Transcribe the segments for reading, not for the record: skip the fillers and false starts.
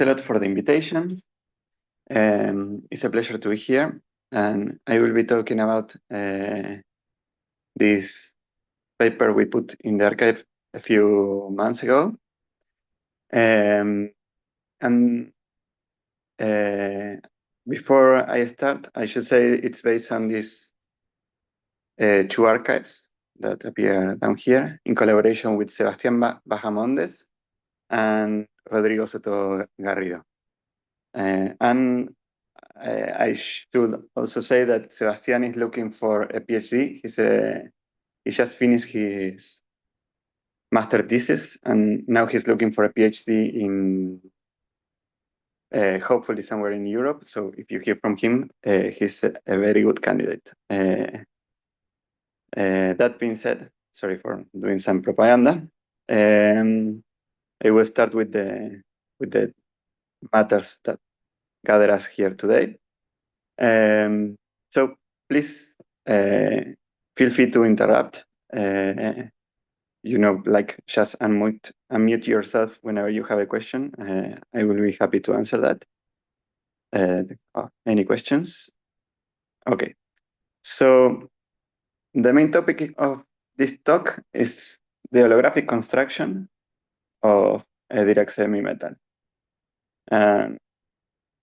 a lot for the invitation. It's a pleasure to be here, and I will be talking about this paper we put in the archive a few months ago. And before I start, I should say it's based on these two archives that appear down here in collaboration with Sebastián Bahamondes and Rodrigo Soto Garrido. And I should also say that Sebastián is looking for a PhD. He just finished his master thesis, and now he's looking for a PhD in hopefully somewhere in Europe. So if you hear from him, he's a very good candidate. That being said, sorry for doing some propaganda. I will start with the matters that gather us here today. So please feel free to interrupt. Like just unmute yourself whenever you have a question. I will be happy to answer that. Any questions? Okay. So the main topic of this talk is the holographic construction of a Dirac semi-metal.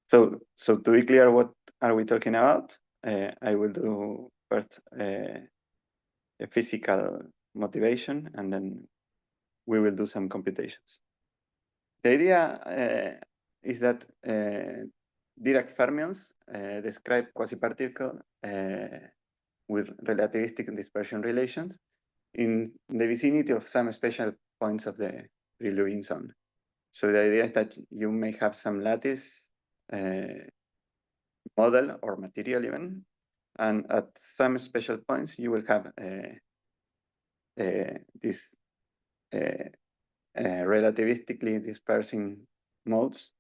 So to be clear, what are we talking about? I will do first a physical motivation, and then we will do some computations. The idea is that Dirac fermions describe quasi-particle with relativistic dispersion relations in the vicinity of some special points of the free-Lewin zone. So the idea is that you may have some lattice model or material even, and at some special points you will have this relativistically dispersing modes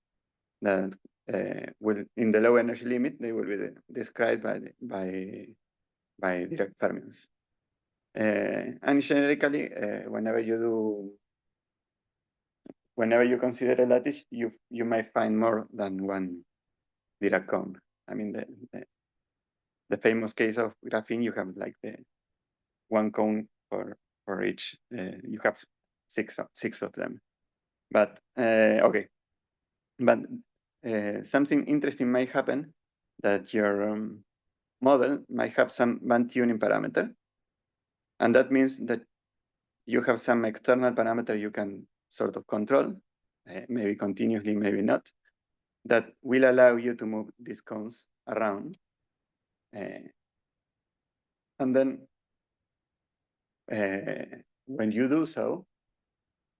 that will, in the low energy limit, they will be described by Dirac fermions. And generically, whenever you consider a lattice, you might find more than one Dirac cone. I mean, the famous case of graphene, you have like the one cone for each. You have six of them. But okay, but something interesting might happen, that your model might have some band tuning parameter, and that means that you have some external parameter you can sort of control, maybe continuously, maybe not, that will allow you to move these cones around. And then when you do so,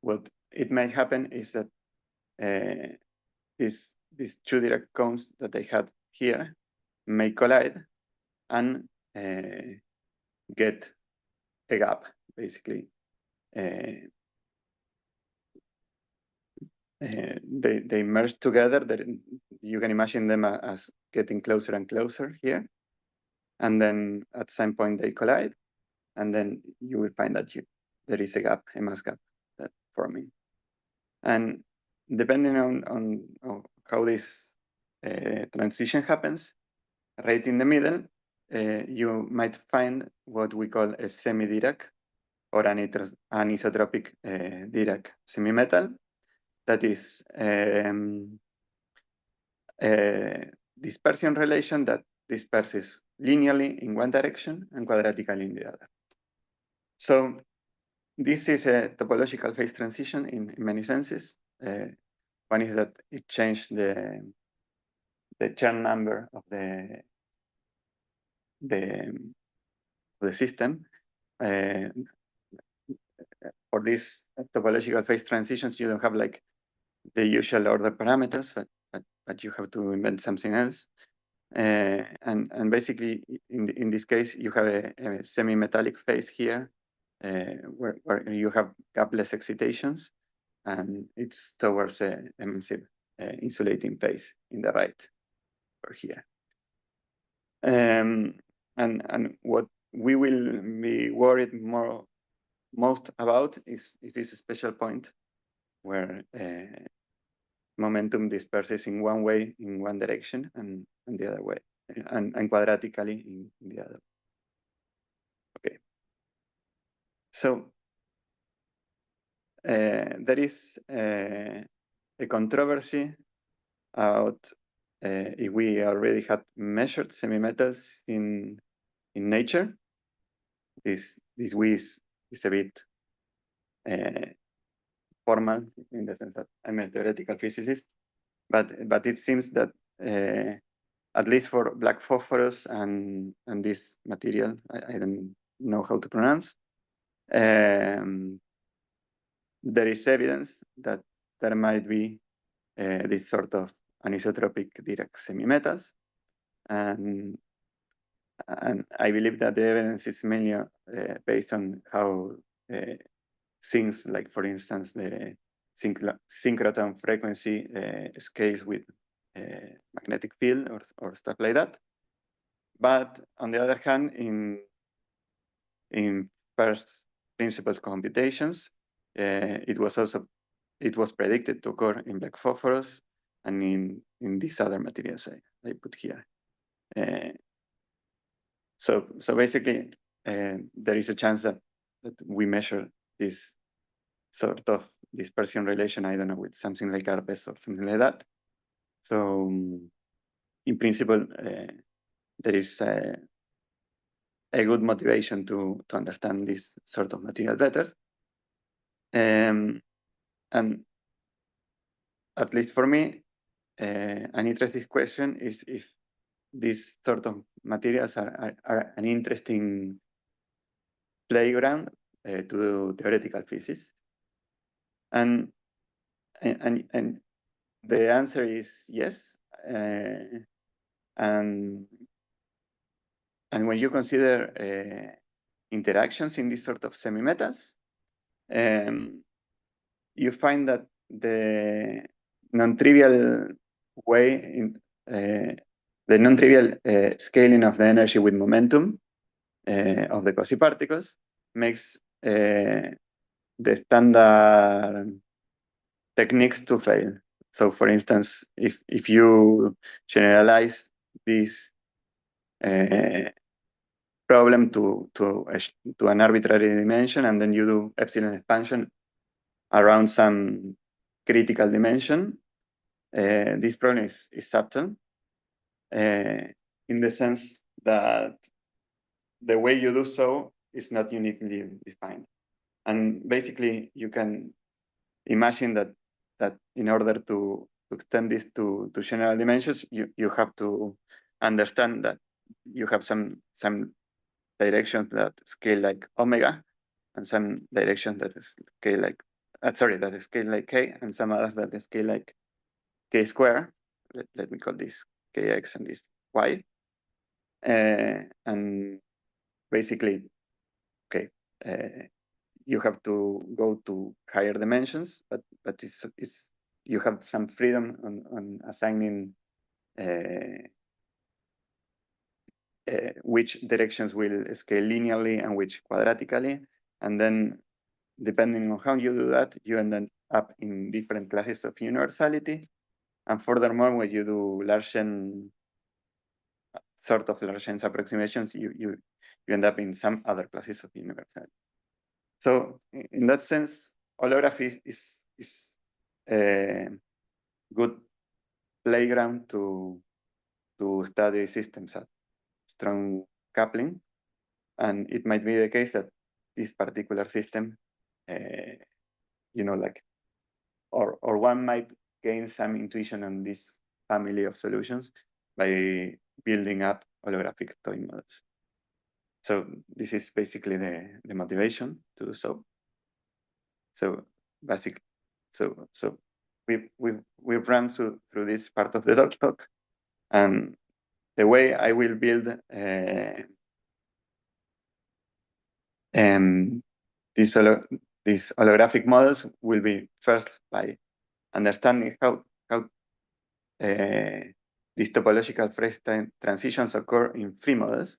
what it might happen is that these two Dirac cones that I had here may collide and get a gap, basically. They merge together. You can imagine them as getting closer and closer here. And then at some point they collide, and then you will find that there is a gap, a mass gap that forming. And depending on how this transition happens, right in the middle, you might find what we call a semi-Dirac or an anisotropic Dirac semi-metal that is a dispersion relation that disperses linearly in one direction and quadratically in the other. So this is a topological phase transition in many senses. One is that it changed the Chern number of the system. For these topological phase transitions, you don't have like the usual order parameters, but you have to invent something else. And basically, in this case, you have a semi-metallic phase here, where you have gapless excitations, and it's towards a massive insulating phase in the right, or here. And what we will be worried most about is this special point where momentum disperses in one way, in one direction, and the other way, and quadratically in the other. Okay. So there is a controversy about if we already had measured semimetals in nature. This we is a bit formal in the sense that I'm a theoretical physicist, but it seems that at least for black phosphorus and this material, I don't know how to pronounce, there is evidence that there might be this sort of anisotropic Dirac semimetals, and I believe that the evidence is mainly based on how things like, for instance, the synchrotron frequency scales with magnetic field or stuff like that. But on the other hand, in first principles computations, it was predicted to occur in black phosphorus and in these other materials I put here. So basically, there is a chance that we measure this sort of dispersion relation, I don't know, with something like ARPES or something like that. So in principle, there is a good motivation to understand this sort of material better. And at least for me, an interesting question is if these sort of materials are an interesting playground to do theoretical physics. And the answer is yes. And when you consider interactions in these sort of semimetals, you find that the non-trivial way in the non-trivial scaling of the energy with momentum of the quasi-particles makes the standard techniques to fail. So for instance, if you generalize this problem to an arbitrary dimension, and then you do epsilon expansion around some critical dimension, this problem is subtle in the sense that the way you do so is not uniquely defined. And basically, you can imagine that in order to extend this to general dimensions, you have to understand that you have some directions that scale like omega, and some directions that scale like that scale like k, and some others that scale like k square. Let me call this kx and this y. And basically, okay, you have to go to higher dimensions, but you have some freedom on assigning which directions will scale linearly and which quadratically. And then depending on how you do that, you end up in different classes of universality. And furthermore, when you do sort of Largent approximations, you end up in some other classes of universality. So in that sense, holography is a good playground to study systems at strong coupling. And it might be the case that this particular system, or one might gain some intuition on this family of solutions by building up holographic toy models. So this is basically the motivation to do so. So basically, so we've run through this part of the talk, and the way I will build these holographic models will be first by understanding how these topological phase transitions occur in free models.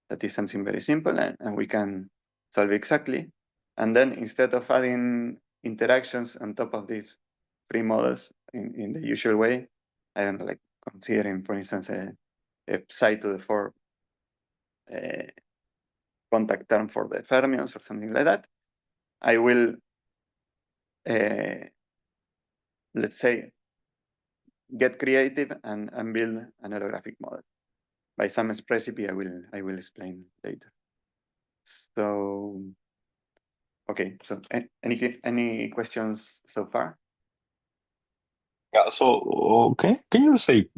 That is something very simple, and we can solve exactly. And then instead of adding interactions on top of these free models in the usual way, I don't know, like considering, for instance, a psi to the 4 contact term for the fermions or something like that, I will, let's say, get creative and build an holographic model. By some recipe I will explain later. So, okay, so any questions so far? Yeah, so can you say,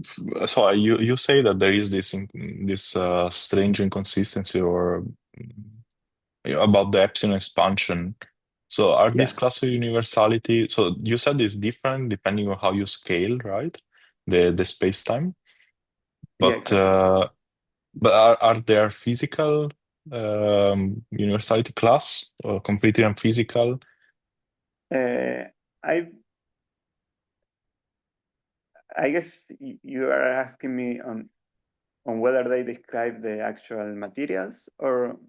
so you say that there is this strange inconsistency or about the epsilon expansion. So are these class of universality, so you said it's different depending on how you scale, right? The space-time. But yeah, exactly. But are there physical universality class or completely unphysical? I guess you are asking me on whether they describe the actual materials or.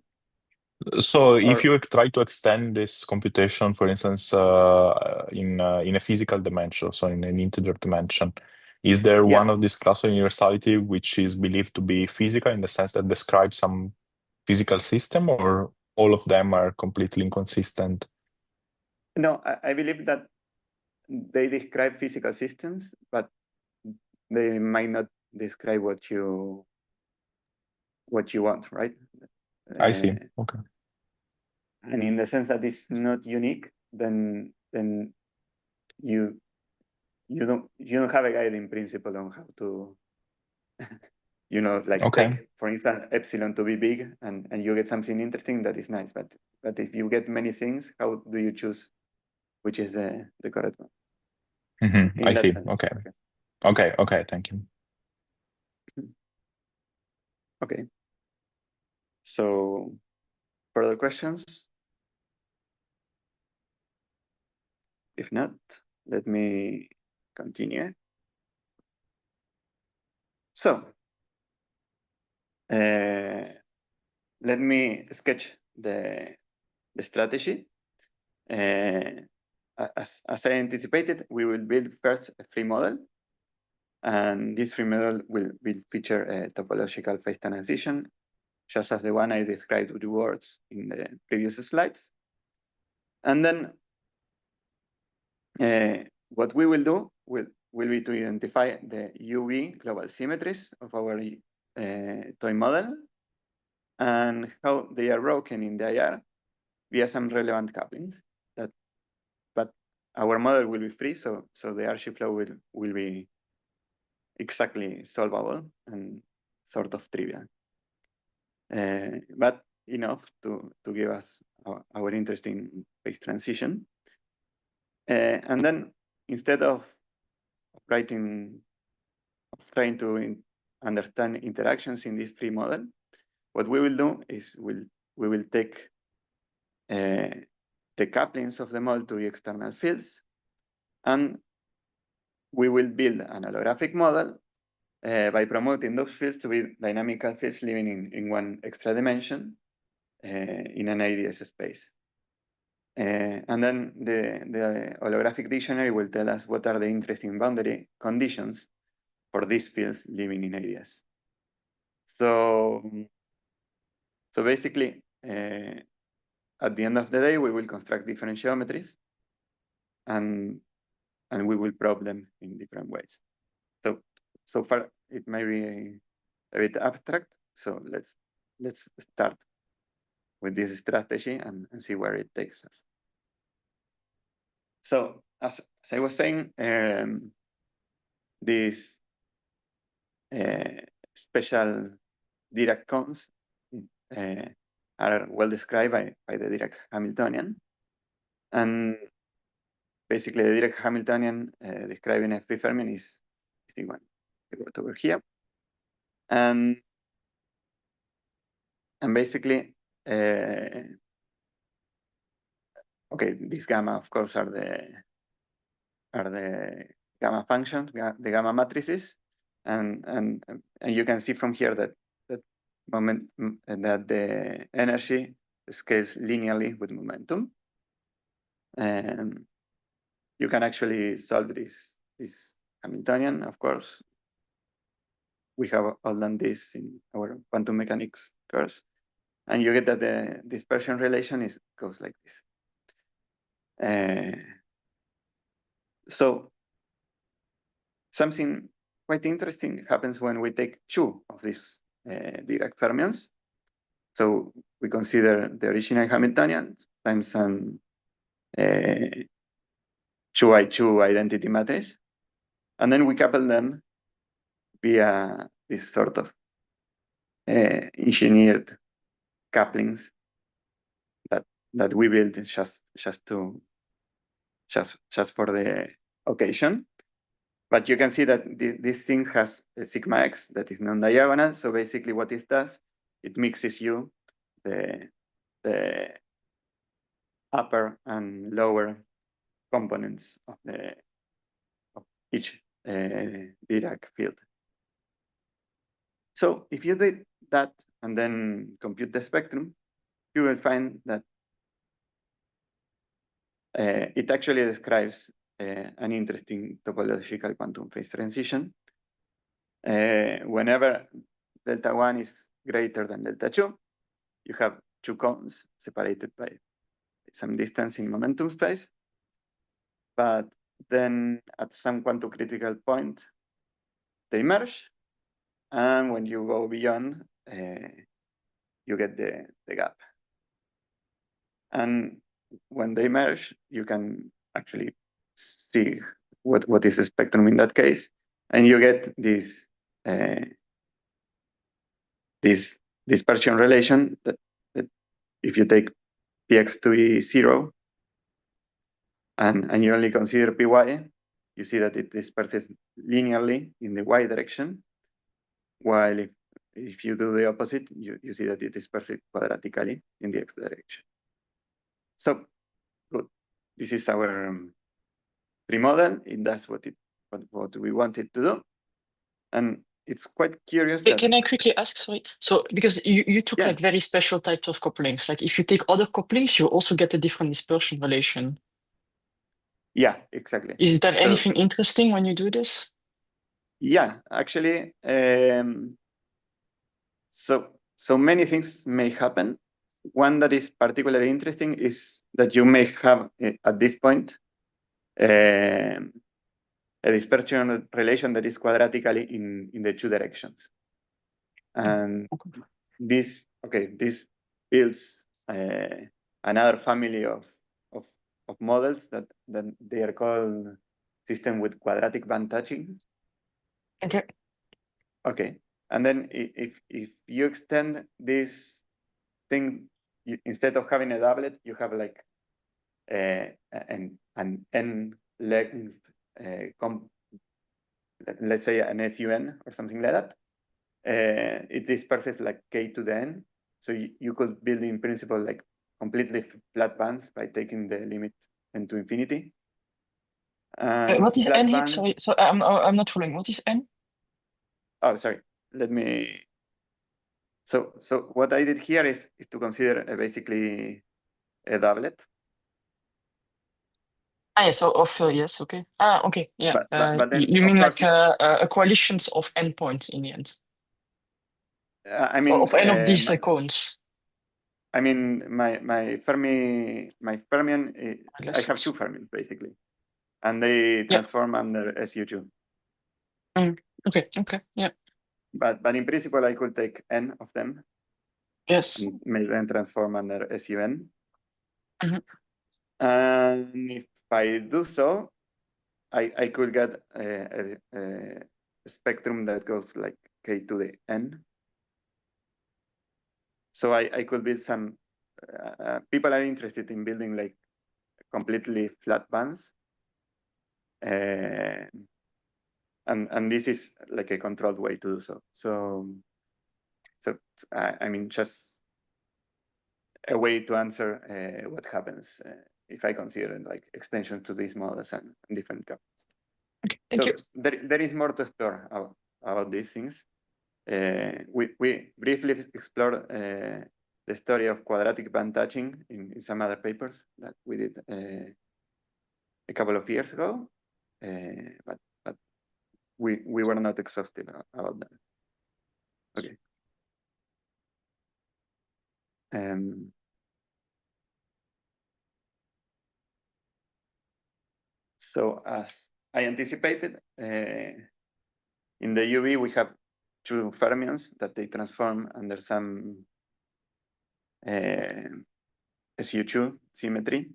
So if you try to extend this computation, for instance, in a physical dimension, so in an integer dimension, is there one of this class of universality which is believed to be physical in the sense that describes some physical system, or all of them are completely inconsistent? No, I believe that they describe physical systems, but they might not describe what you want, right? I see. Okay. And in the sense that it's not unique, then you don't have a guiding principle on how to like take, for instance, epsilon to be big, and you get something interesting that is nice. But if you get many things, how do you choose which is the correct one? Mm-hmm. I see. Sense. Okay. Thank you. Okay. So, further questions? If not, let me continue. So, let me sketch the strategy. As I anticipated, we will build first a free model, and this free model will feature a topological phase transition, just as the one I described with words in the previous slides. And then what we will do will be to identify the UV global symmetries of our toy model and how they are broken in the IR via some relevant couplings. But our model will be free, so the RG flow will be exactly solvable and sort of trivial, but enough to give us our interesting phase transition. And then instead of trying to understand interactions in this free model, what we will do is we will take the couplings of the model to the external fields, and we will build an holographic model by promoting those fields to be dynamical fields living in one extra dimension in an ADS space. And then the holographic dictionary will tell us what are the interesting boundary conditions for these fields living in ADS. So basically, at the end of the day, we will construct different geometries, and we will probe them in different ways. So far, it may be a bit abstract. So let's start with this strategy and see where it takes us. So as I was saying, these special Dirac cones are well described by the Dirac Hamiltonian. And basically the Dirac Hamiltonian describing a free fermion is the one I got over here. And basically, okay, these gamma, of course, are the gamma functions, the gamma matrices, and you can see from here that the energy scales linearly with momentum. you can actually solve this Hamiltonian, of course. We have all done this in our quantum mechanics course. And you get that the dispersion relation goes like this. So something quite interesting happens when we take two of these Dirac fermions. So we consider the original Hamiltonian times some 2I2 identity matrix, and then we couple them via this sort of engineered couplings that we built just for the occasion. But you can see that this thing has a sigma x that is non-diagonal. So basically what it does, it mixes you the upper and lower components of each Dirac field. So if you did that and then compute the spectrum, you will find that it actually describes an interesting topological quantum phase transition. Whenever delta 1 is greater than delta 2, you have two cones separated by some distance in momentum space. But then at some quantum critical point, they merge. And when you go beyond, you get the gap. And when they merge, you can actually see what is the spectrum in that case. And you get this dispersion relation that if you take px to be 0 and you only consider py, you see that it disperses linearly in the y direction, while if you do the opposite, you see that it disperses quadratically in the x direction. So good. This is our pre-model. It does what we want it to do. And it's quite curious that... Can I quickly ask, sorry? So, because you took like very special types of couplings. Like if you take other couplings, you also get a different dispersion relation. Yeah, exactly. Is there anything interesting when you do this? Yeah, actually, so many things may happen. One that is particularly interesting is that you may have at this point a dispersion relation that is quadratically in the two directions, and this builds another family of models that they are called system with quadratic band touching. Okay. And then if you extend this thing, instead of having a doublet, you have like an n length, let's say an SUN or something like that. It disperses like k to the n. So you could build in principle like completely flat bands by taking the limit n to infinity. What is n here? Sorry, so I'm not following. What is n? Oh, sorry. Let me. So what I did here is to consider basically a doublet. Yeah, so yes, okay. Okay, yeah. But then, you mean like a coalition of endpoints in the end? I mean, of n of these cones. I mean, my fermion. I have two fermions basically, and they transform under SU2. Okay, yeah. But in principle, I could take n of them. Yes. And may then transform under SUN. Mm-hmm. And if I do so, I could get a spectrum that goes like k to the n. So I could build some. People are interested in building like completely flat bands. And this is like a controlled way to do so. So I mean, just a way to answer what happens if I consider like extension to these models and different couples. Okay, thank you. There is more to explore about these things. We briefly explored the story of quadratic band touching in some other papers that we did a couple of years ago, but we were not exhaustive about that. Okay. So as I anticipated, in the UV we have two fermions that they transform under some SU2 symmetry,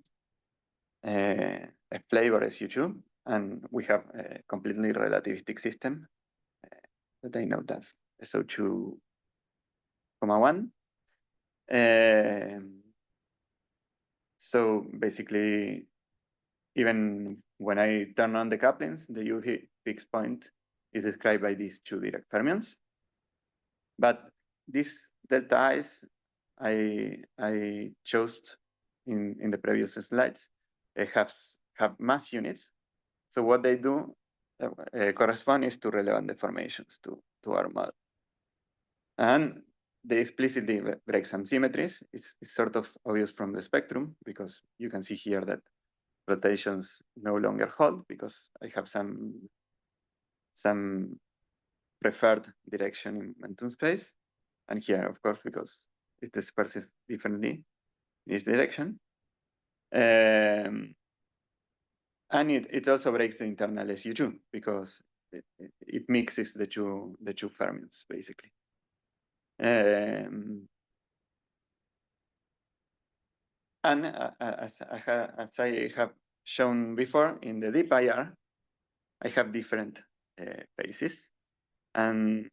a flavor SU2, and we have a completely relativistic system that I know that's SO2,1. So basically, even when I turn on the couplings, the UV fixed point is described by these two Dirac fermions. But these delta i's I chose in the previous slides have mass units. So what they do correspond is to relevant deformations to our model. And they explicitly break some symmetries. It's sort of obvious from the spectrum because you can see here that rotations no longer hold because I have some preferred direction in momentum space. And here, of course, because it disperses differently in this direction. And it also breaks the internal SU2 because it mixes the two fermions, basically. And as I have shown before, in the deep IR, I have different phases. And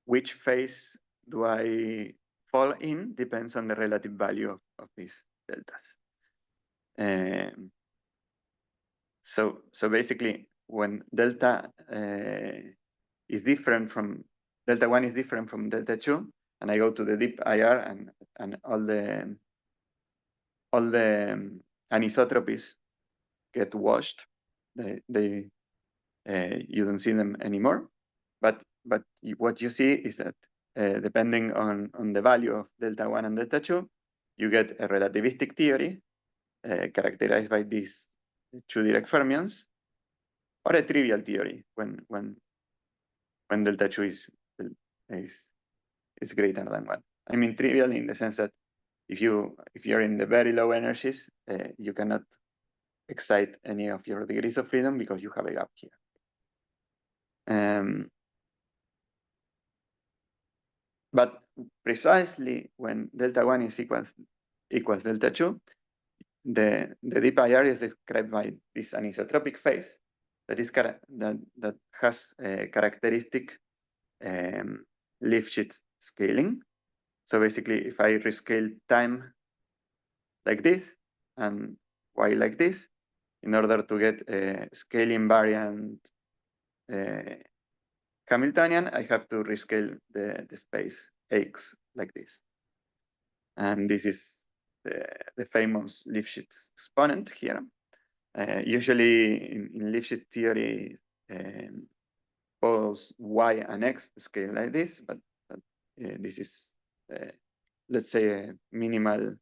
which phase do I fall in depends on the relative value of these deltas. So basically, when delta is different from delta 1 is different from delta 2, and I go to the deep IR and all the anisotropies get washed. You don't see them anymore. But what you see is that depending on the value of delta 1 and delta 2, you get a relativistic theory characterized by these two Dirac fermions, or a trivial theory when delta 2 is greater than 1. I mean trivial in the sense that if you're in the very low energies, you cannot excite any of your degrees of freedom because you have a gap here. But precisely when delta 1 is equals delta 2, the deep IR is described by this anisotropic phase that has a characteristic Lifshitz scaling. So basically, if I rescale time like this and y like this, in order to get a scale invariant Hamiltonian, I have to rescale the space x like this. And this is the famous Lifshitz exponent here. Usually in Lifshitz theory, both y and x scale like this, but this is, let's say, a minimal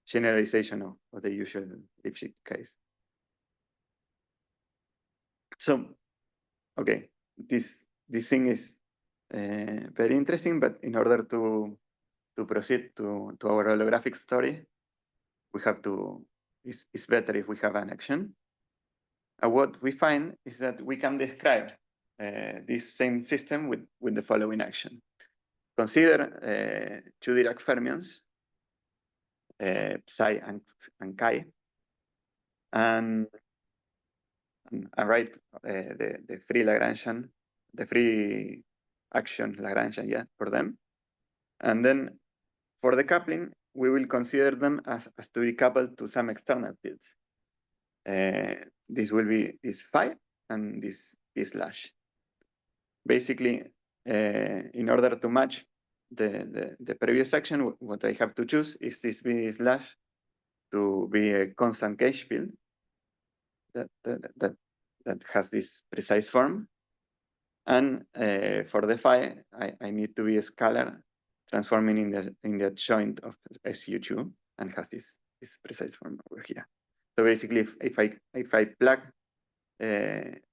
generalization of the usual Lifshitz case. So, okay, this thing is very interesting, but in order to proceed to our holographic story, we have to, it's better if we have an action. And what we find is that we can describe this same system with the following action. Consider two Dirac fermions, psi and chi, and write the free Lagrangian, the free action Lagrangian, yeah, for them. And then for the coupling, we will consider them as to be coupled to some external fields. This will be this phi and this p slash. Basically, in order to match the previous action, what I have to choose is this b slash to be a constant gauge field that has this precise form. And for the phi, I need to be a scalar transforming in the joint of SU2 and has this precise form over here. So basically, if I plug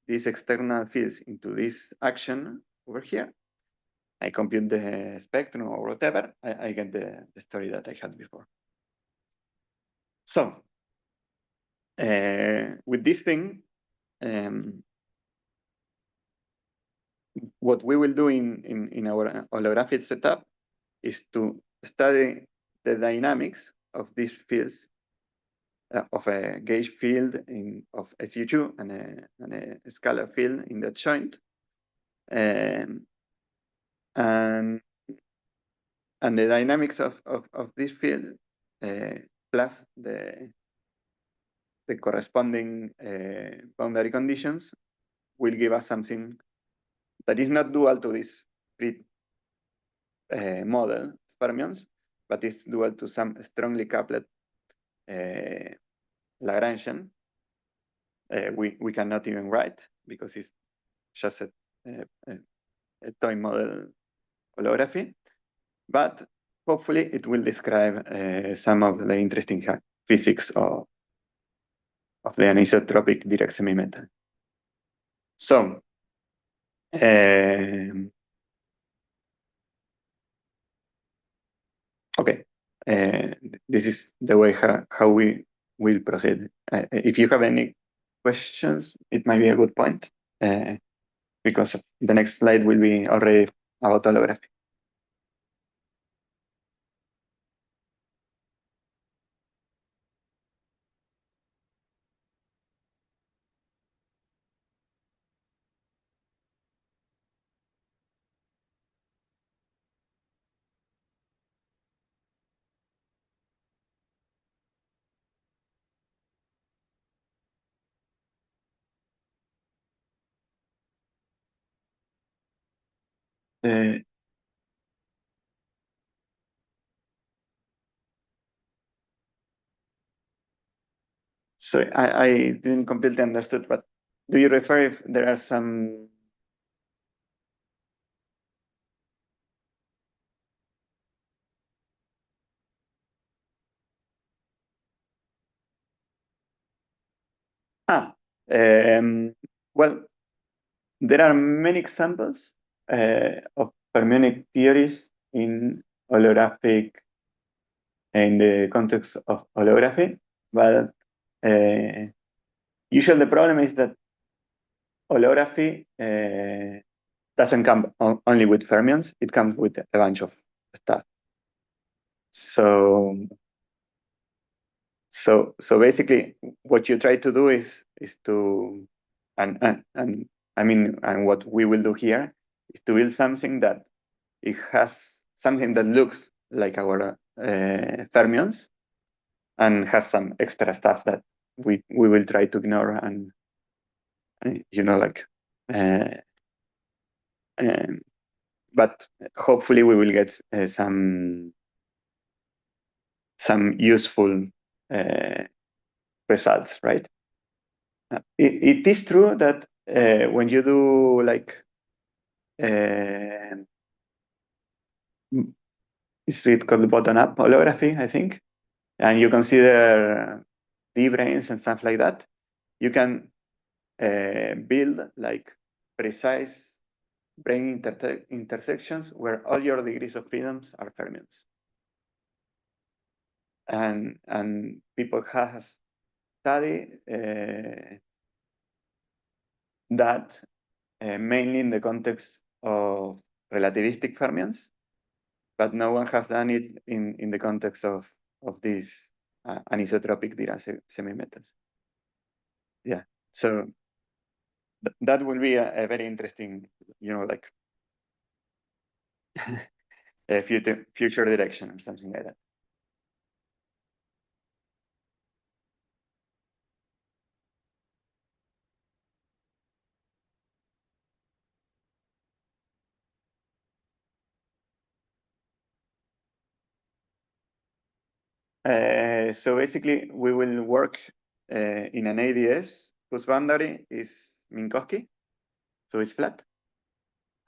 these external fields into this action over here, I compute the spectrum or whatever, I get the story that I had before. So with this thing, what we will do in our holographic setup is to study the dynamics of these fields, of a gauge field of SU2 and a scalar field in that joint. And the dynamics of this field plus the corresponding boundary conditions will give us something that is not dual to this model fermions, but is dual to some strongly coupled Lagrangian. We cannot even write because it's just a toy model holography, but hopefully it will describe some of the interesting physics of the anisotropic Dirac semimetal. So okay, this is the way how we will proceed. If you have any questions, it might be a good point, because the next slide will be already about holography. So I didn't completely understood, but do you refer if there are some well, there are many examples of fermionic theories in holographic, in the context of holography, but usually the problem is that holography doesn't come only with fermions, it comes with a bunch of stuff. So basically what you try to do is to, and I mean, and what we will do here is to build something that it has something that looks like our fermions and has some extra stuff that we will try to ignore and you know, like but hopefully we will get some useful results, right? It is true that when you do like is it called bottom-up holography, I think, and you consider D-branes and stuff like that, you can build like precise brane intersections where all your degrees of freedoms are fermions. And people have studied that mainly in the context of relativistic fermions, but no one has done it in the context of these anisotropic Dirac semimetals. Yeah, so that will be a very interesting, you know, like a future direction or something like that. So basically, we will work in an ADS whose boundary is Minkowski, so it's flat,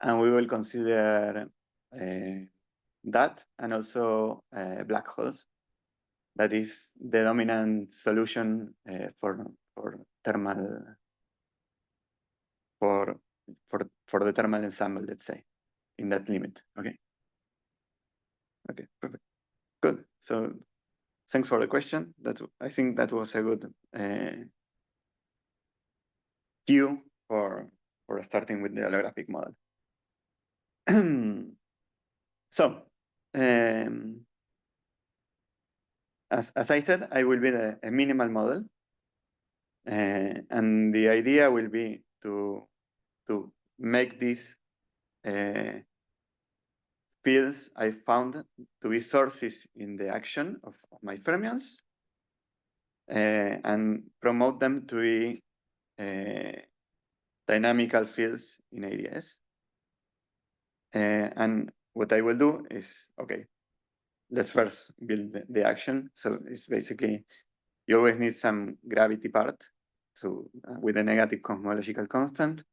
and we will consider that and also black holes. that is the dominant solution for thermal for the thermal ensemble, let's say, in that limit. Okay. Okay, perfect. Good. So thanks for the question. I think that was a good cue for starting with the holographic model. So as I said, I will build a minimal model, and the idea will be to make these fields I found to be sources in the action of my fermions, and promote them to be dynamical fields in ADS. And what I will do is, okay, let's first build the action. So it's basically, you always need some gravity part with a negative cosmological constant.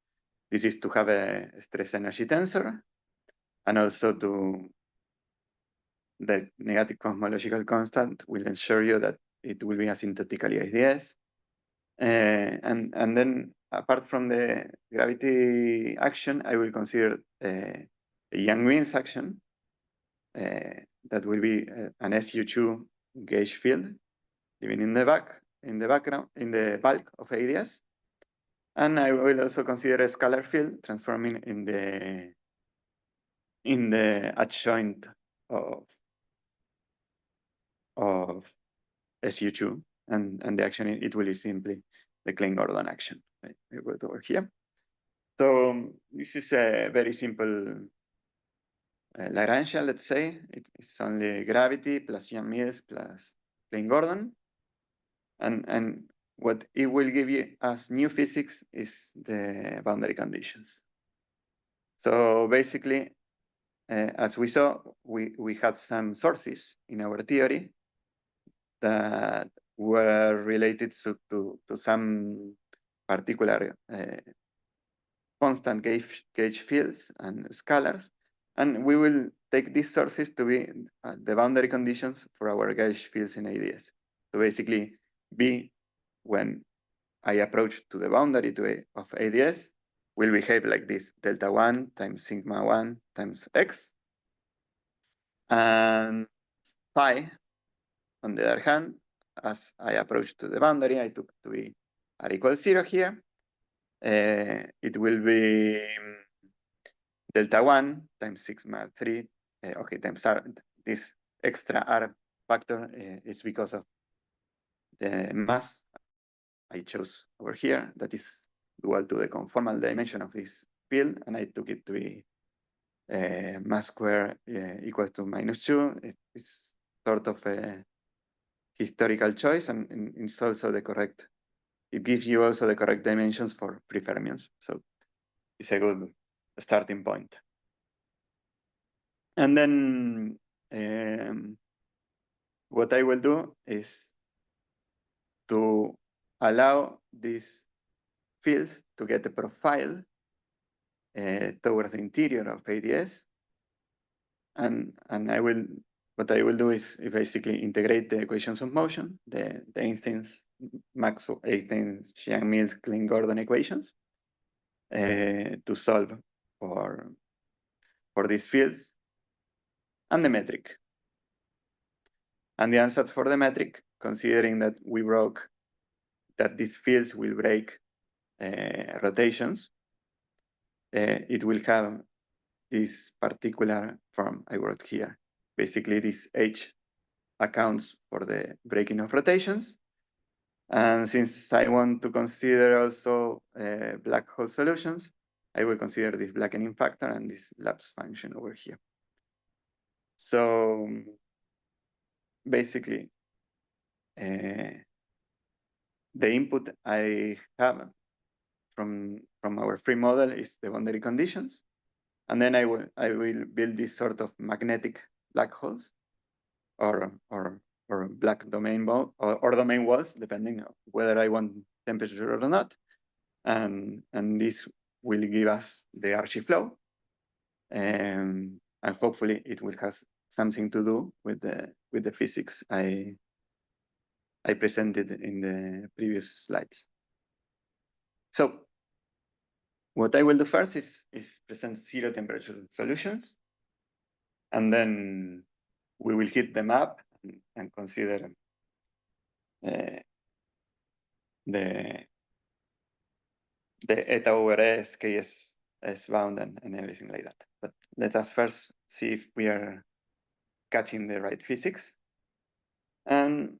This is to have a stress energy tensor, and also the negative cosmological constant will ensure you that it will be asymptotically ADS. And then apart from the gravity action, I will consider a Yang-Green's action that will be an SU2 gauge field living in the background, in the bulk of ADS. And I will also consider a scalar field transforming in the adjoint of SU2, and the action, it will be simply the Klein-Gordon action. I will go over here. So this is a very simple Lagrangian, let's say. It's only gravity plus Yang-Mills plus Klein-Gordon. And what it will give you as new physics is the boundary conditions. So basically, as we saw, we had some sources in our theory that were related to some particular constant gauge fields and scalars. And we will take these sources to be the boundary conditions for our gauge fields in ADS. So basically, B, when I approach to the boundary of ADS, will behave like this: delta 1 times sigma 1 times x. And phi, on the other hand, as I approach to the boundary, I took to be r equals 0 here. It will be delta 1 times sigma 3, okay, times r. This extra r factor is because of the mass I chose over here, that is dual to the conformal dimension of this field, and I took it to be mass square equals to -2. It's sort of a historical choice, and it's also the correct, it gives you also the correct dimensions for prefermions. So it's a good starting point. And then what I will do is to allow these fields to get a profile towards the interior of ADS. And what I will do is basically integrate the equations of motion, the Einstein's Yang-Mills Klein-Gordon equations, to solve for these fields, and the metric. And the ansatz for the metric, considering that we broke that these fields will break rotations, it will have this particular form I wrote here. Basically, this H accounts for the breaking of rotations. And since I want to consider also black hole solutions, I will consider this blackening factor and this lapse function over here. So basically, the input I have from our free model is the boundary conditions. And then I will build this sort of magnetic black holes or black domain or domain walls, depending on whether I want temperature or not. And this will give us the Archie flow. And hopefully it will have something to do with the physics I I presented in the previous slides. So what I will do first is present zero temperature solutions, and then we will heat them up and consider the eta over S, KSS-bound, and everything like that. But let us first see if we are catching the right physics. And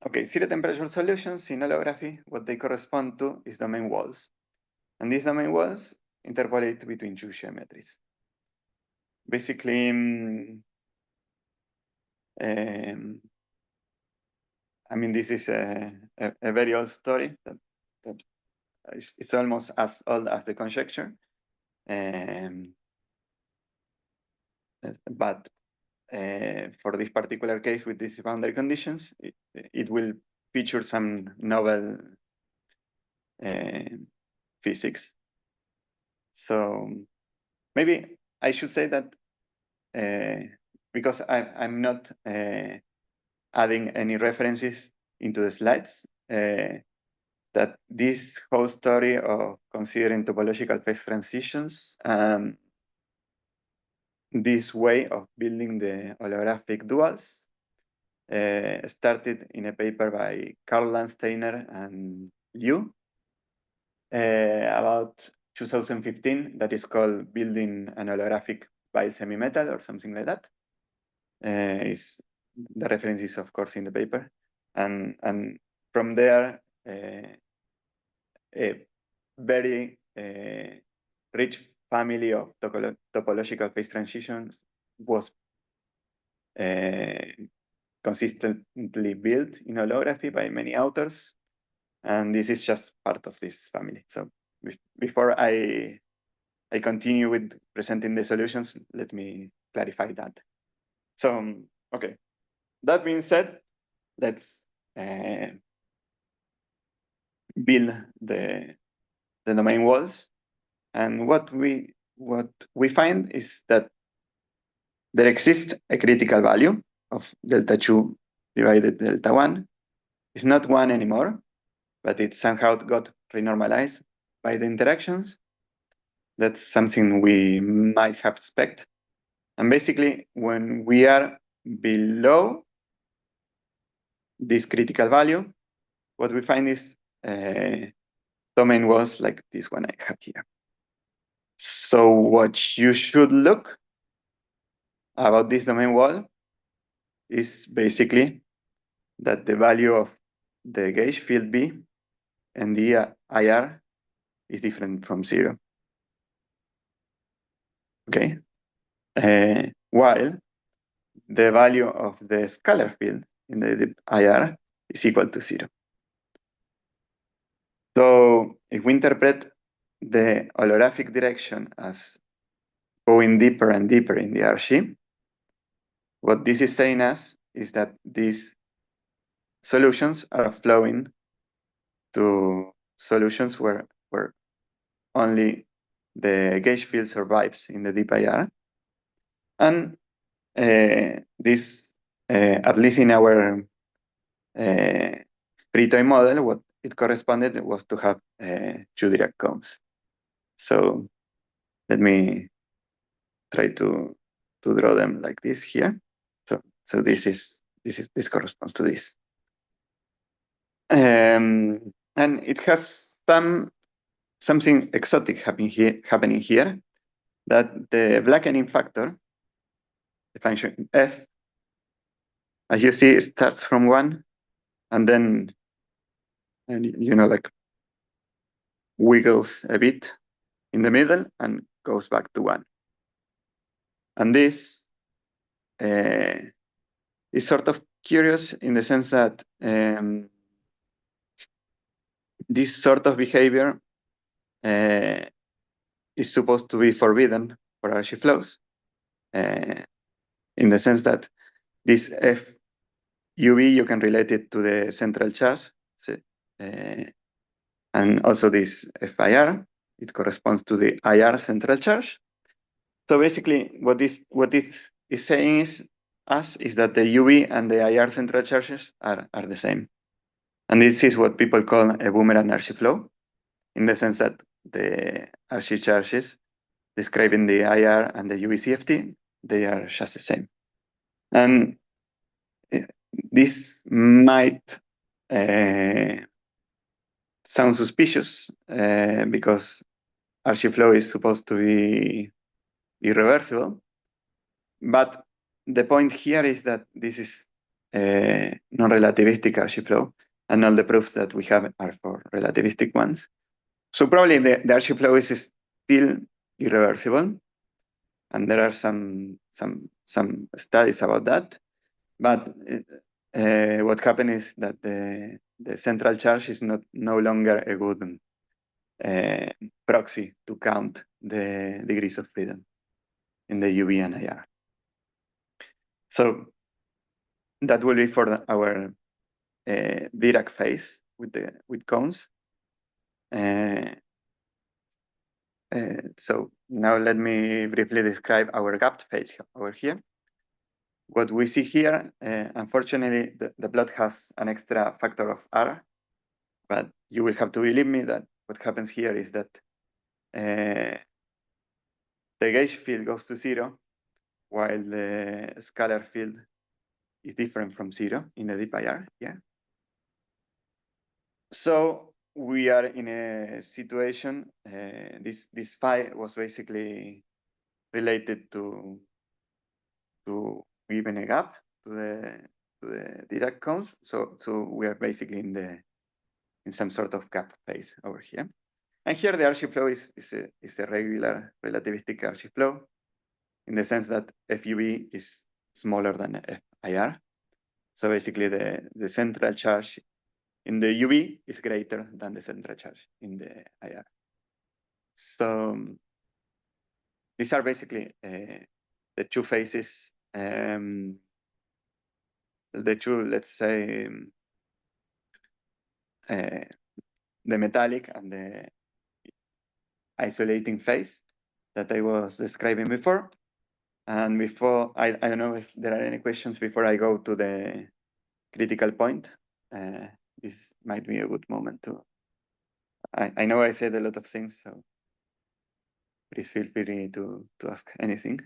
okay, zero temperature solutions in holography, what they correspond to is domain walls. And these domain walls interpolate between two geometries. Basically, I mean, this is a very old story that it's almost as old as the conjecture. But for this particular case with these boundary conditions, it will feature some novel physics. So maybe I should say that because I'm not adding any references into the slides, that this whole story of considering topological phase transitions, this way of building the holographic duals, started in a paper by Karl Landsteiner and Liu about 2015, that is called Building an Holographic by Semi-Metal or something like that. The reference is, of course, in the paper. And from there, a very rich family of topological phase transitions was consistently built in holography by many authors. And this is just part of this family. So before I continue with presenting the solutions, let me clarify that. So, okay, that being said, let's build the domain walls. And what we find is that there exists a critical value of delta 2 divided delta 1. It's not 1 anymore, but it somehow got renormalized by the interactions. That's something we might have expected. And basically, when we are below this critical value, what we find is domain walls like this one I have here. So what you should look about this domain wall is basically that the value of the gauge field B and the IR is different from 0. Okay, while the value of the scalar field in the IR is equal to 0. So if we interpret the holographic direction as going deeper and deeper in the RG, what this is saying us is that these solutions are flowing to solutions where only the gauge field survives in the deep IR. And this, at least in our free toy model, what it corresponded was to have 2 Dirac cones. So let me try to draw them like this here. So this corresponds to this. And it has something exotic happening here, that the blackening factor, the function f, as you see, it starts from 1 and then, like wiggles a bit in the middle and goes back to 1. And this is sort of curious in the sense that this sort of behavior is supposed to be forbidden for RG flows, in the sense that this FUV, you can relate it to the central charge, and also this FIR, it corresponds to the IR central charge. So basically, what it is saying is us is that the UV and the IR central charges are the same. And this is what people call a boomerang RC flow, in the sense that the RC charges describing the IR and the UV CFT, they are just the same. And this might sound suspicious because RC flow is supposed to be irreversible. But the point here is that this is non-relativistic RC flow, and all the proofs that we have are for relativistic ones. So probably the RC flow is still irreversible, and there are some studies about that. But what happened is that the central charge is no longer a good proxy to count the degrees of freedom in the UV and IR. So that will be for our Dirac phase with cones. So now let me briefly describe our gapped phase over here. What we see here, unfortunately, the plot has an extra factor of R, but you will have to believe me that what happens here is that the gauge field goes to 0, while the scalar field is different from 0 in the deep IR. Yeah. So we are in a situation. This phi was basically related to given a gap to the Dirac cones. So we are basically in some sort of gap phase over here. And here the RC flow is a regular relativistic RC flow, in the sense that FUV is smaller than FIR. So basically the central charge in the UV is greater than the central charge in the IR. So these are basically the two phases, the two, let's say, the metallic and the isolating phase that I was describing before. And before, I don't know if there are any questions before I go to the critical point. This might be a good moment to, I know I said a lot of things, so please feel free to ask anything.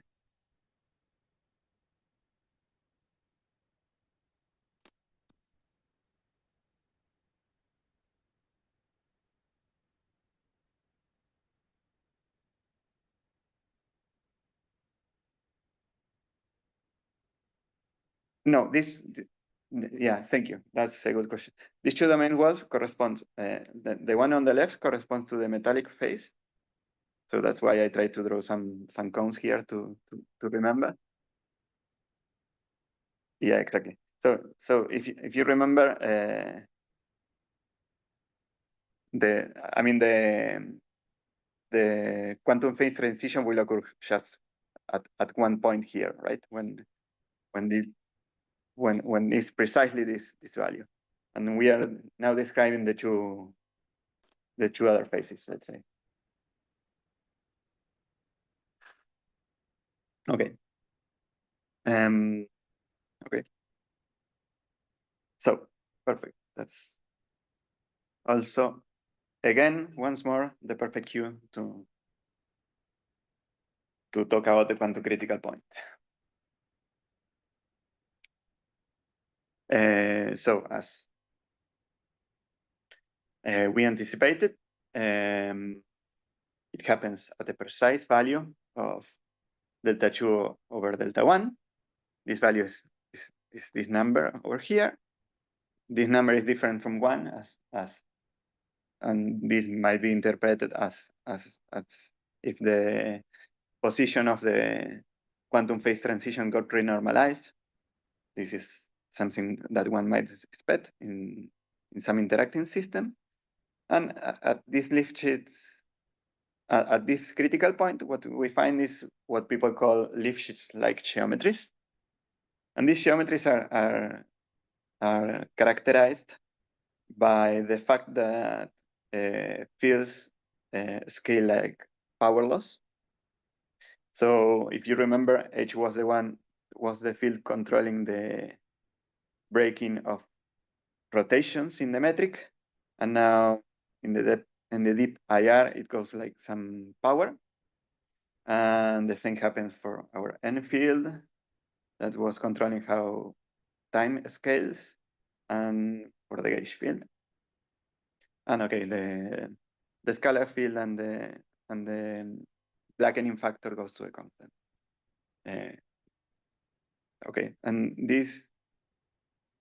No, yeah, thank you. That's a good question. These two domain walls correspond, the one on the left corresponds to the metallic phase. So that's why I try to draw some cones here to remember. Yeah, exactly. So if you remember, the quantum phase transition will occur just at one point here, right? When it's precisely this value, and we are now describing the two other phases, let's say. Okay. Okay. So perfect. That's also, again, once more, the perfect cue to talk about the quantum critical point. So as we anticipated, it happens at a precise value of delta 2 over delta 1. This value is this number over here. This number is different from 1 and this might be interpreted as if the position of the quantum phase transition got renormalized. This is something that one might expect in some interacting system. And at this Lifshitz, at this critical point, what we find is what people call Lifshitz-like geometries. And these geometries are characterized by the fact that fields scale like power laws. So if you remember, H was the one was the field controlling the breaking of rotations in the metric, and now in the deep IR it goes like some power, and the same happens for our N field that was controlling how time scales, and for the gauge field. And okay, the scalar field and the blackening factor goes to a constant. Okay, and this,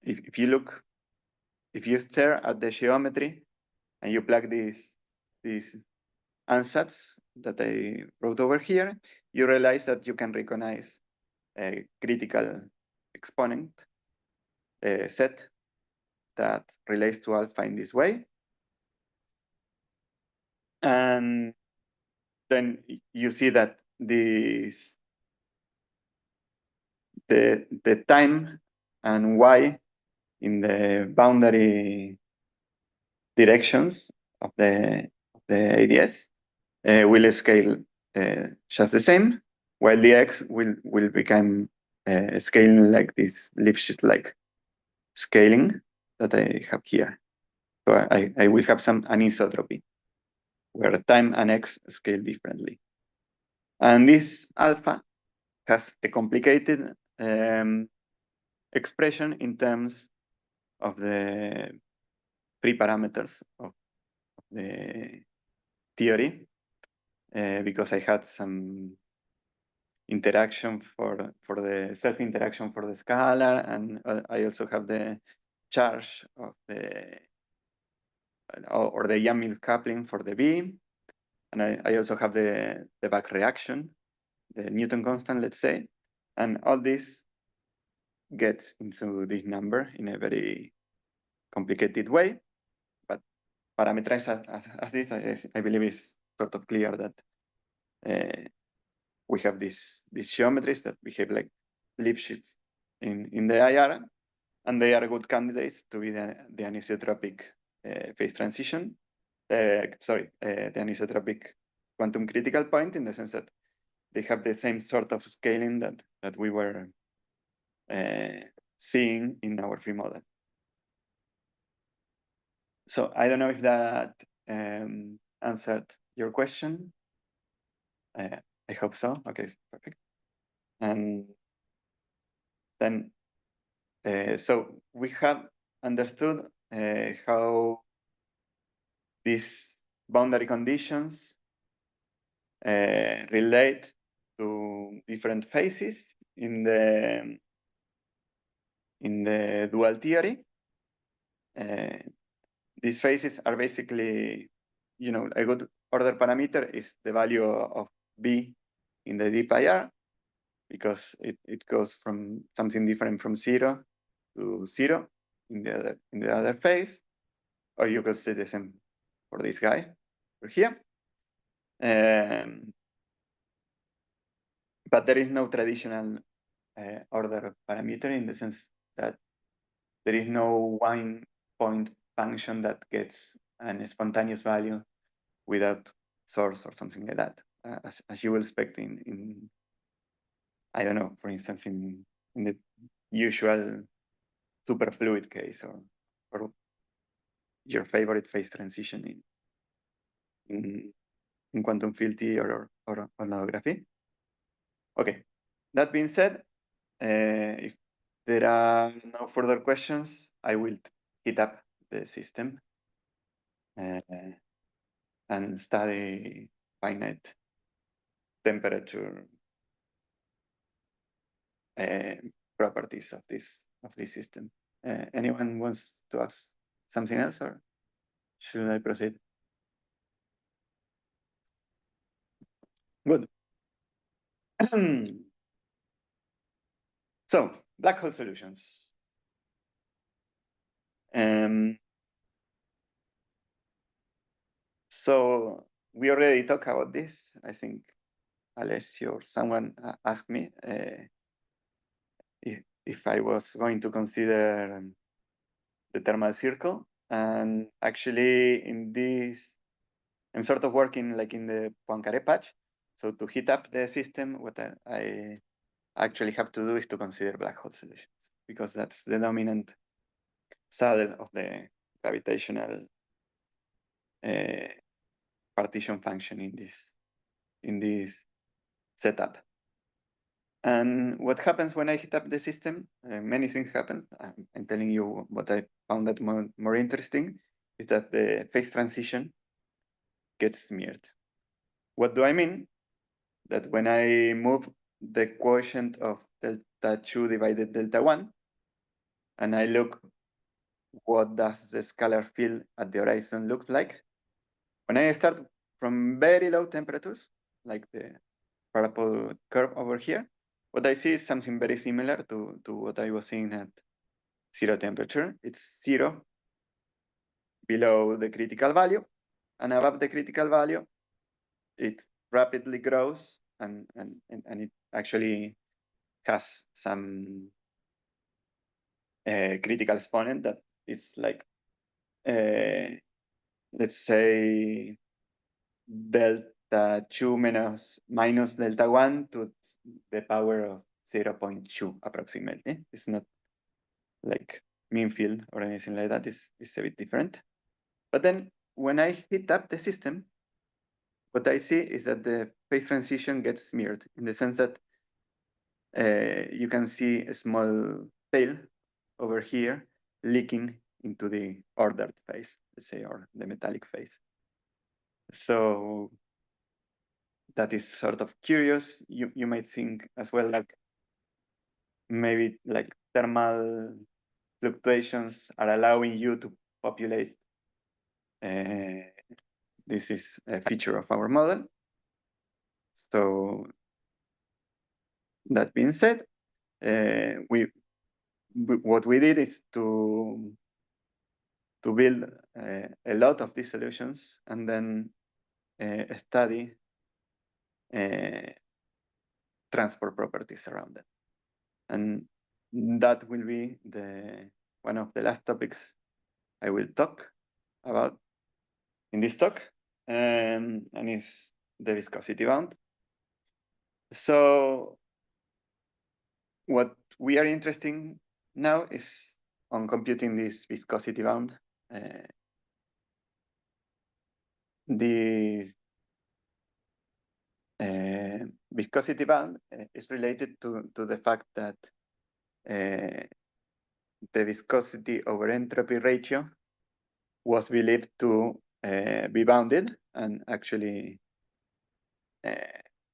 if you stare at the geometry and you plug these ansatz that I wrote over here, you realize that you can recognize a critical exponent set that relates to alpha in this way. And then you see that the time and y in the boundary directions of the ADS will scale just the same, while the x will become scaling like this Lifshitz-like scaling that I have here. So I will have some anisotropy where time and x scale differently. And this alpha has a complicated expression in terms of the three parameters of the theory, because I had some interaction for the self-interaction for the scalar, and I also have the charge of the or the Young-Mills coupling for the B, and I also have the back reaction, the Newton constant, let's say, and all this gets into this number in a very complicated way, but parameterized as this, I believe is sort of clear that we have these geometries that behave like Lifshitz in the IR, and they are good candidates to be the anisotropic phase transition. The anisotropic quantum critical point, in the sense that they have the same sort of scaling that we were seeing in our free model. So I don't know if that answered your question. I hope so. Okay, perfect. And then, so we have understood how these boundary conditions relate to different phases in the dual theory. These phases are basically, a good order parameter is the value of B in the deep IR, because it goes from something different from 0 to 0 in the other phase, or you could say the same for this guy over here. But there is no traditional order parameter, in the sense that there is no one point function that gets an spontaneous value without source or something like that, as you will expect in I don't know, for instance, in the usual superfluid case, or your favorite phase transition in quantum field theory or holography. Okay, that being said, if there are no further questions, I will heat up the system and study finite temperature properties of this system. Anyone wants to ask something else, or should I proceed? Good. So, black hole solutions. So we already talked about this. I think Alessio or someone asked me if I was going to consider the thermal circle. And actually in this, I'm sort of working like in the Poincaré patch. So to heat up the system, what I actually have to do is to consider black hole solutions, because that's the dominant saddle of the gravitational partition function in this setup. And what happens when I heat up the system? Many things happen. I'm telling you what I found that more interesting is that the phase transition gets smeared. What do I mean? That when I move the quotient of delta 2 divided delta 1, and I look what does the scalar field at the horizon look like, when I start from very low temperatures, like the parabolic curve over here, what I see is something very similar to what I was seeing at 0 temperature. It's 0 below the critical value, and above the critical value, it rapidly grows and it actually has some critical exponent that is like, let's say, delta 2 minus delta 1 to the power of 0.2 approximately. It's not like mean field or anything like that. It's a bit different. But then when I heat up the system, what I see is that the phase transition gets smeared in the sense that you can see a small tail over here leaking into the ordered phase, let's say, or the metallic phase. So that is sort of curious. You might think as well, like maybe like thermal fluctuations are allowing you to populate. This is a feature of our model. So that being said, what we did is to build a lot of these solutions and then study transport properties around them. And that will be one of the last topics I will talk about in this talk, and is the viscosity bound. So what we are interested now is on computing this viscosity bound. The viscosity bound is related to the fact that the viscosity over entropy ratio was believed to be bounded and actually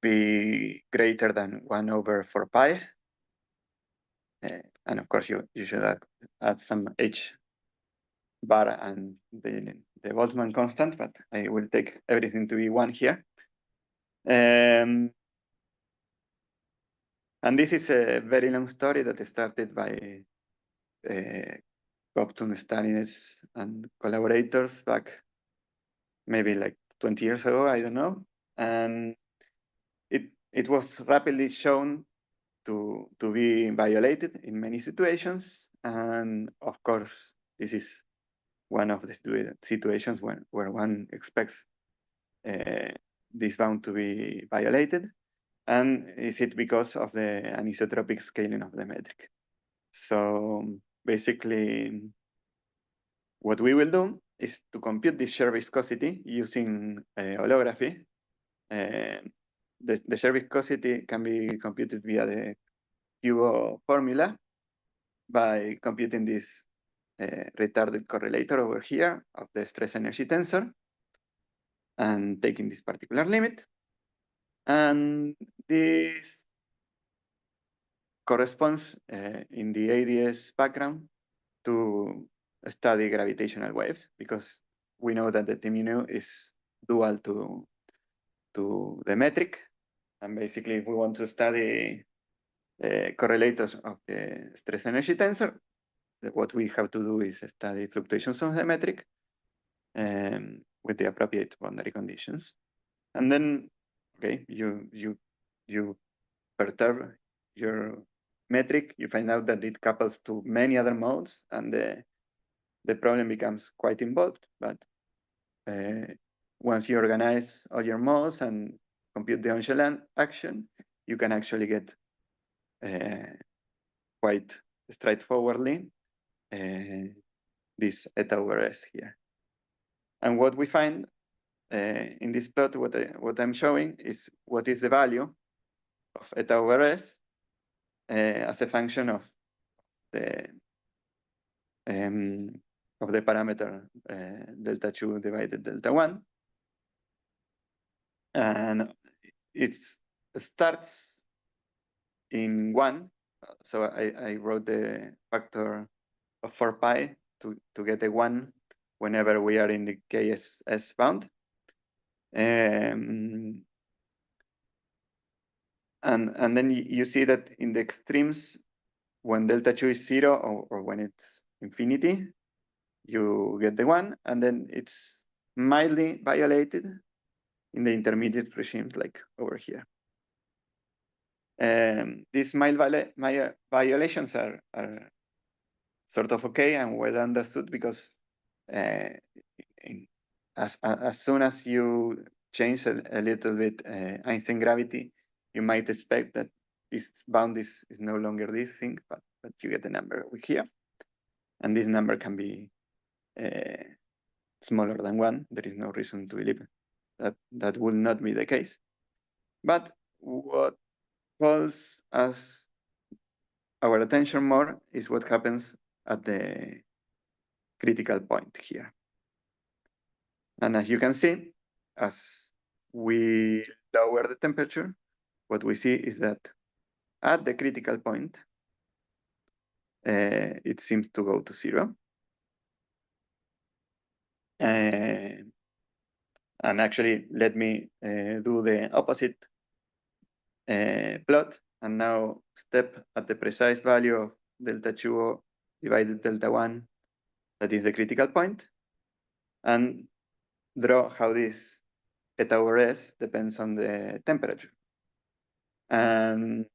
be greater than 1 over 4 pi. And of course, you should add some h bar and the Boltzmann constant, but I will take everything to be 1 here. And this is a very long story that started by Goptun, Stalinets, and collaborators back maybe like 20 years ago, I don't know. And it was rapidly shown to be violated in many situations. And of course, this is one of the situations where one expects this bound to be violated. And is it because of the anisotropic scaling of the metric? So basically, what we will do is to compute this shear viscosity using holography. The shear viscosity can be computed via the Cubo formula by computing this retarded correlator over here of the stress energy tensor and taking this particular limit. And this corresponds in the ADS background to study gravitational waves, because we know that the T mu is dual to the metric. And basically, if we want to study correlators of the stress energy tensor, what we have to do is study fluctuations of the metric with the appropriate boundary conditions. And then, okay, you perturb your metric, you find out that it couples to many other modes, and the problem becomes quite involved. But once you organize all your modes and compute the on-shell action, you can actually get quite straightforwardly this eta over S here. And what we find in this plot, what I'm showing is what is the value of eta over S as a function of the parameter delta 2 divided delta 1. And it starts in 1. So I wrote the factor of 4 pi to get a 1 whenever we are in the KSS-bound. And then you see that in the extremes, when delta 2 is 0 or when it's infinity, you get the 1, and then it's mildly violated in the intermediate regimes, like over here. These mild violations are sort of okay and well understood, because as soon as you change a little bit Einstein gravity, you might expect that this bound is no longer this thing, but you get a number over here. And this number can be smaller than 1. There is no reason to believe that will not be the case. But what calls us our attention more is what happens at the critical point here. And as you can see, as we lower the temperature, what we see is that at the critical point, it seems to go to 0. And actually, let me do the opposite plot, and now step at the precise value of delta 2 divided delta 1, that is the critical point, and draw how this eta over S depends on the temperature. And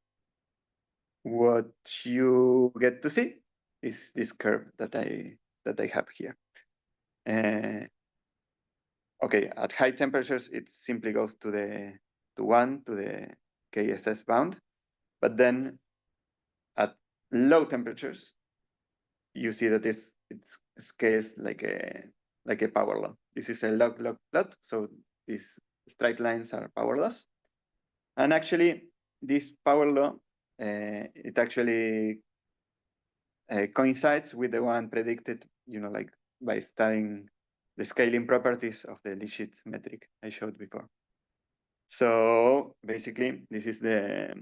what you get to see is this curve that I have here. Okay, at high temperatures, it simply goes to 1 to the KSS-bound, but then at low temperatures, you see that it scales like a power law. This is a log-log plot, so these straight lines are power laws. And actually, this power law, it actually coincides with the one predicted, like by studying the scaling properties of the Lifshitz metric I showed before. So basically, this is the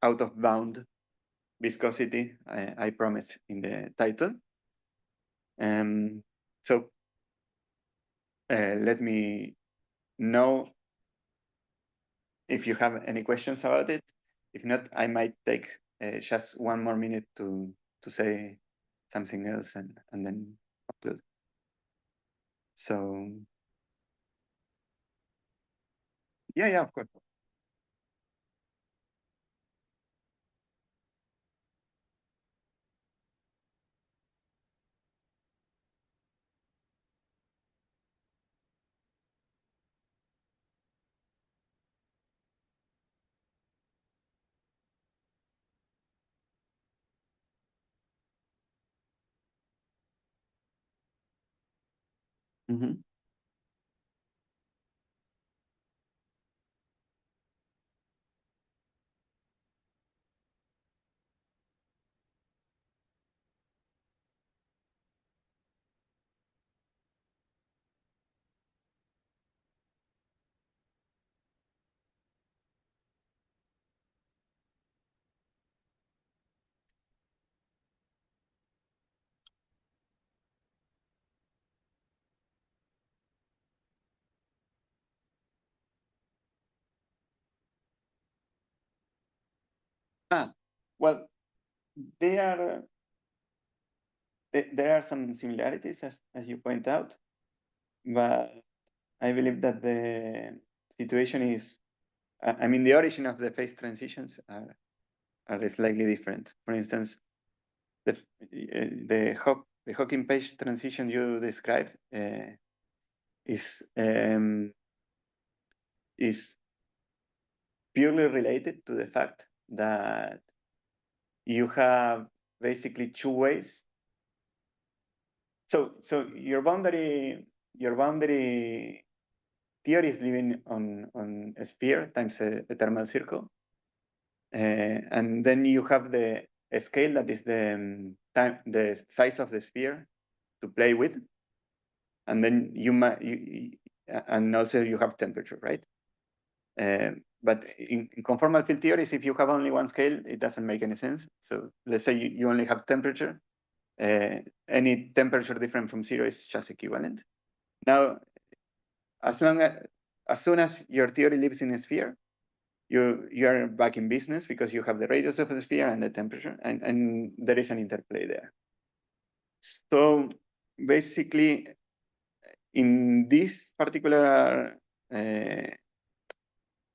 out of bound viscosity I promised in the title. So let me know if you have any questions about it. If not, I might take just 1 more minute to say something else and then upload. So yeah, of course. Mm-hmm. Well, there are some similarities, as you point out, but I believe that the situation is, I mean, the origin of the phase transitions are slightly different. For instance, the Hawking phase transition you described is purely related to the fact that you have basically two ways. So your boundary theory is living on a sphere times a thermal circle, and then you have the scale that is the size of the sphere to play with, and then and also you have temperature, right? But in conformal field theories, if you have only one scale, it doesn't make any sense. So let's say you only have temperature. Any temperature different from 0 is just equivalent. Now, as soon as your theory lives in a sphere, you are back in business because you have the radius of the sphere and the temperature, and there is an interplay there. So basically, in this particular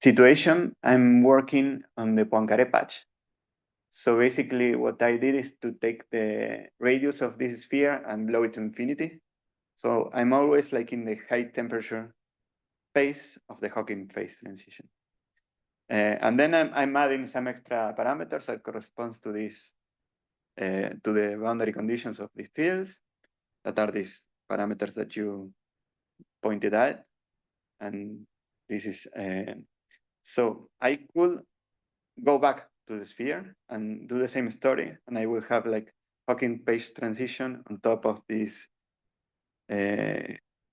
situation, I'm working on the Poincaré patch. So basically what I did is to take the radius of this sphere and blow it to infinity. So I'm always like in the high temperature phase of the Hawking phase transition. And then I'm adding some extra parameters that corresponds to this, to the boundary conditions of these fields, that are these parameters that you pointed at. And this is, so I could go back to the sphere and do the same story, and I will have like Hawking phase transition on top of this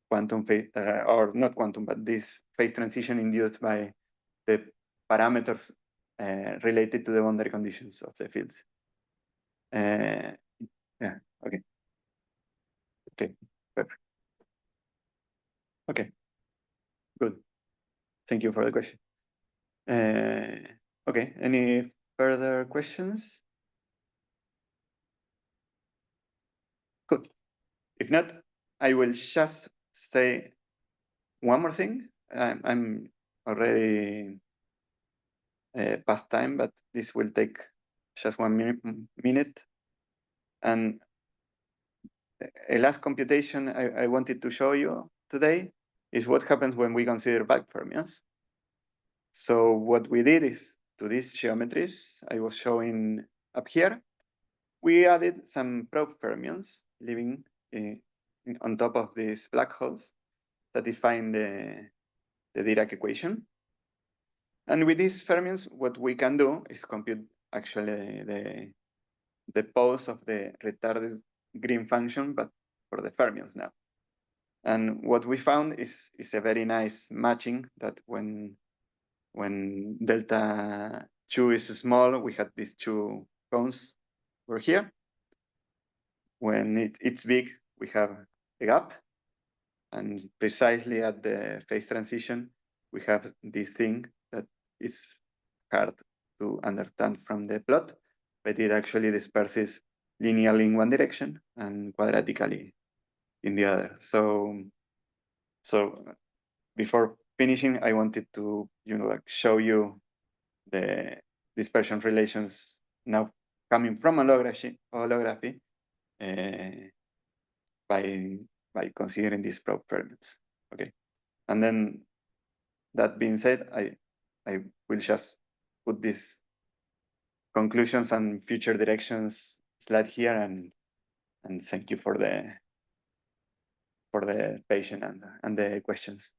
quantum phase, or not quantum, but this phase transition induced by the parameters related to the boundary conditions of the fields. Yeah, okay. Okay, perfect. Okay, good. Thank you for the question. Okay, any further questions? Good. If not, I will just say one more thing. I'm already past time, but this will take just 1 minute. And a last computation I wanted to show you today is what happens when we consider bulk fermions. So what we did is, to these geometries I was showing up here, we added some probe fermions living on top of these black holes that define the Dirac equation. And with these fermions, what we can do is compute actually the pose of the retarded green function, but for the fermions now. And what we found is a very nice matching, that when delta 2 is small, we have these two cones over here. When it's big, we have a gap. And precisely at the phase transition, we have this thing that is hard to understand from the plot, but it actually disperses linearly in one direction and quadratically in the other. So before finishing, I wanted to like show you the dispersion relations now coming from holography by considering these probe fermions. Okay, and then that being said, I will just put these conclusions and future directions slide here, and thank you for the patience and the questions.